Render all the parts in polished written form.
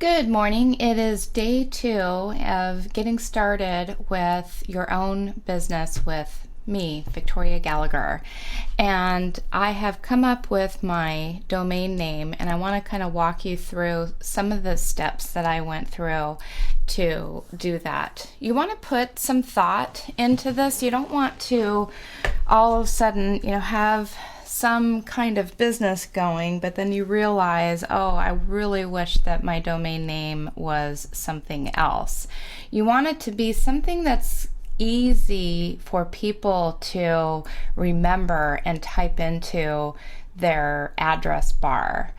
Good morning. It is day 2 of getting started with your own business with me, Victoria Gallagher. And I have come up with my domain name, and I want to kind of walk you through some of the steps that I went through to do that. You want to put some thought into this. You don't want to all of a sudden, have some kind of business going, but then you realize, oh, I really wish that my domain name was something else. You want it to be something that's easy for people to remember and type into their address bar,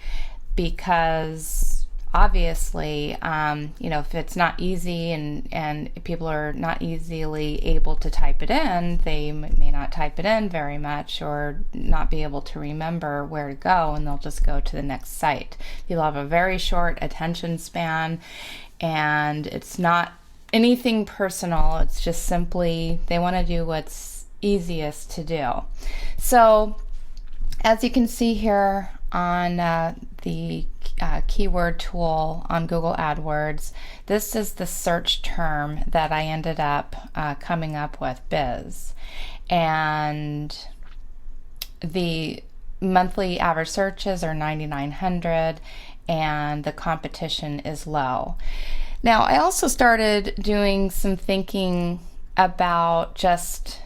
because obviously, if it's not easy and people are not easily able to type it in, they may not type it in very much or not be able to remember where to go, and they'll just go to the next site. People have a very short attention span, and it's not anything personal. It's just simply they want to do what's easiest to do. So as you can see here on the keyword tool on Google Adwords, this is the search term that I ended up coming up with, biz. And the monthly average searches are 9,900, and the competition is low. Now, I also started doing some thinking about just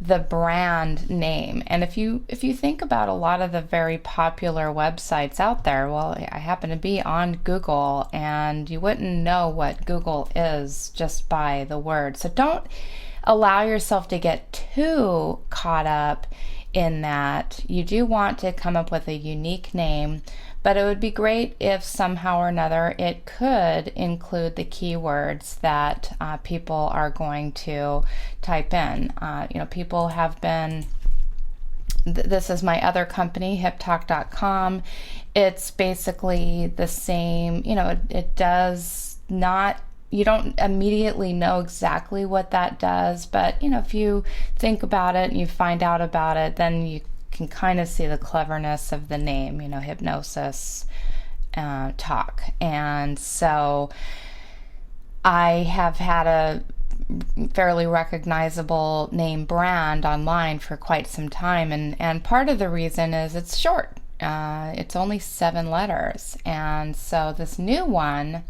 the brand name. And if you think about a lot of the very popular websites out there, well, I happen to be on Google, and you wouldn't know what Google is just by the word. So don't allow yourself to get too caught up in that. You do want to come up with a unique name, but it would be great if somehow or another it could include the keywords that people are going to type in. People have been, this is my other company, hiptalk.com. It's basically the same, it does not, you don't immediately know exactly what that does, but if you think about it and you find out about it, then you can kind of see the cleverness of the name, hypnosis talk. And so I have had a fairly recognizable name brand online for quite some time, and part of the reason is it's short. It's only 7 letters, and so this new one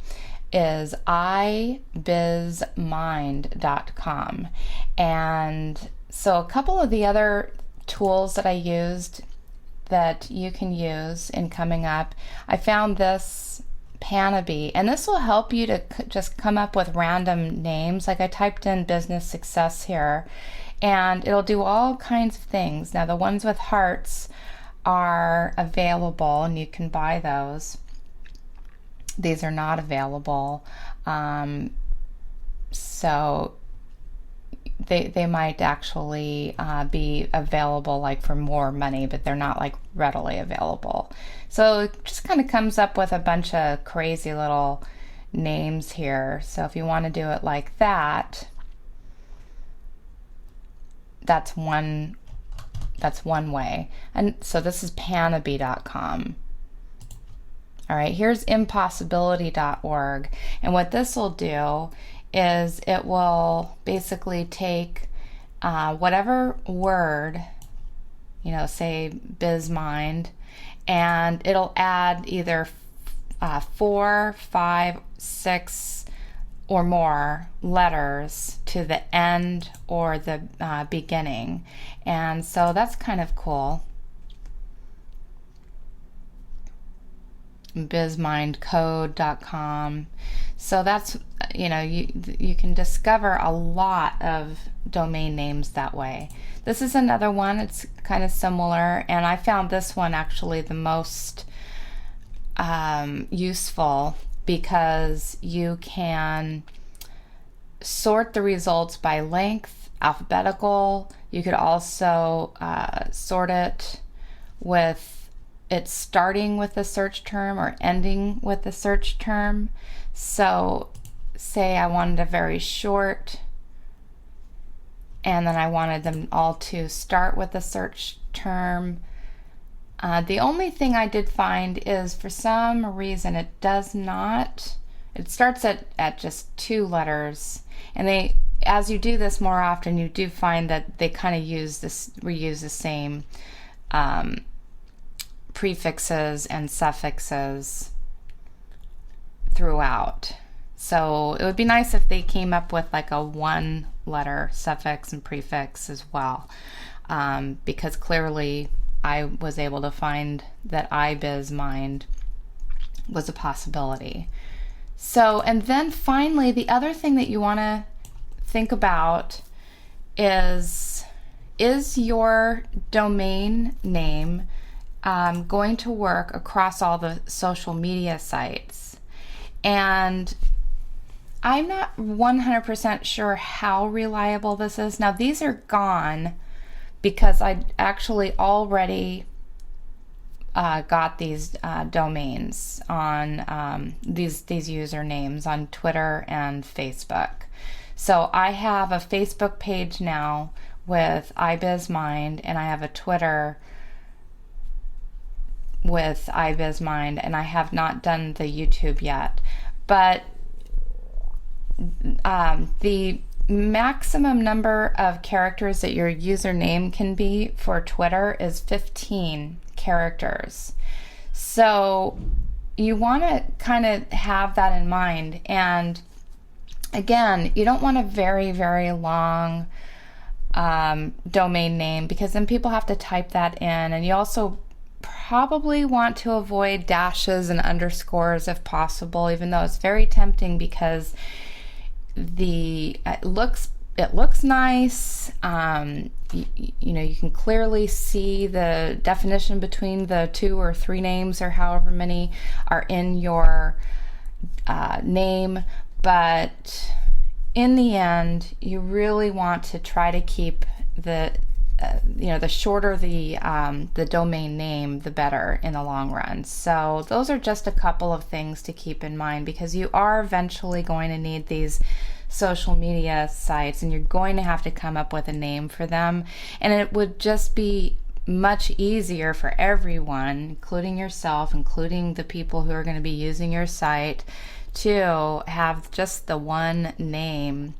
is ibizmind.com. And so a couple of the other tools that I used that you can use in coming up, I found this Panaby, and this will help you to just come up with random names. Like I typed in business success here, and it'll do all kinds of things. Now the ones with hearts are available, and you can buy those. These are not available, so they might actually be available like for more money, but they're not like readily available. So it just kind of comes up with a bunch of crazy little names here. So if you want to do it like that, that's one way. And so this is panaby.com. All right, here's impossibility.org, and what this will do is it will basically take whatever word, say bizmind, and it'll add either 4, 5, 6 or more letters to the end or the beginning. And so that's kind of cool. bizmindcode.com. So that's, you can discover a lot of domain names that way. This is another one. It's kind of similar, and I found this one actually the most useful, because you can sort the results by length, alphabetical. You could also sort it with it's starting with the search term or ending with the search term. So say I wanted a very short, and then I wanted them all to start with the search term. The only thing I did find is for some reason it does not, it starts at just 2 letters, and as you do this more often, you do find that they kind of reuse the same prefixes and suffixes throughout. So it would be nice if they came up with like a 1-letter suffix and prefix as well, because clearly I was able to find that iBizMind was a possibility. So, and then finally, the other thing that you want to think about is your domain name going to work across all the social media sites? And I'm not 100% sure how reliable this is. Now, these are gone because I actually already got these domains on these usernames on Twitter and Facebook. So I have a Facebook page now with iBizMind, and I have a Twitter with iBizMind, and I have not done the YouTube yet. But the maximum number of characters that your username can be for Twitter is 15 characters. So you want to kind of have that in mind. And again, you don't want a very, very long domain name, because then people have to type that in. And you also probably want to avoid dashes and underscores if possible, even though it's very tempting because it looks nice. You can clearly see the definition between the 2 or 3 names, or however many are in your name. But in the end, you really want to try to keep the shorter the domain name, the better in the long run. So those are just a couple of things to keep in mind, because you are eventually going to need these social media sites, and you're going to have to come up with a name for them. And it would just be much easier for everyone, including yourself, including the people who are going to be using your site, to have just the one name.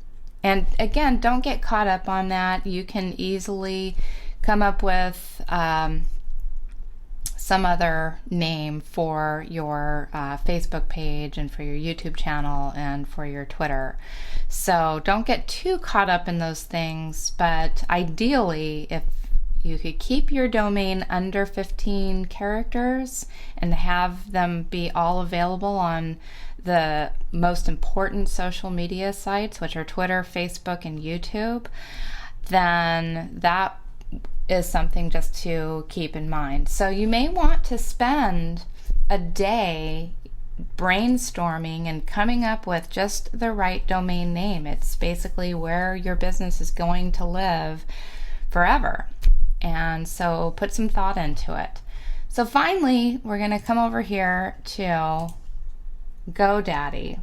And again, don't get caught up on that. You can easily come up with some other name for your Facebook page and for your YouTube channel and for your Twitter. So don't get too caught up in those things. But ideally, if you could keep your domain under 15 characters and have them be all available on the most important social media sites, which are Twitter, Facebook, and YouTube, then that is something just to keep in mind. So you may want to spend a day brainstorming and coming up with just the right domain name. It's basically where your business is going to live forever. And so put some thought into it. So finally, we're going to come over here to GoDaddy,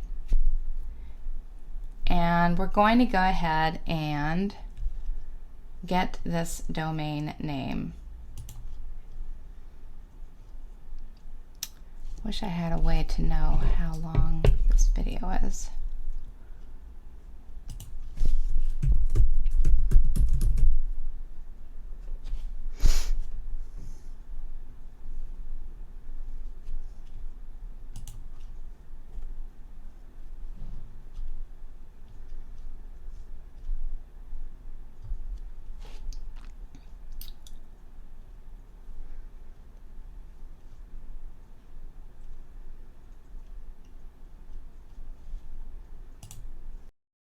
and we're going to go ahead and get this domain name. Wish I had a way to know how long this video is.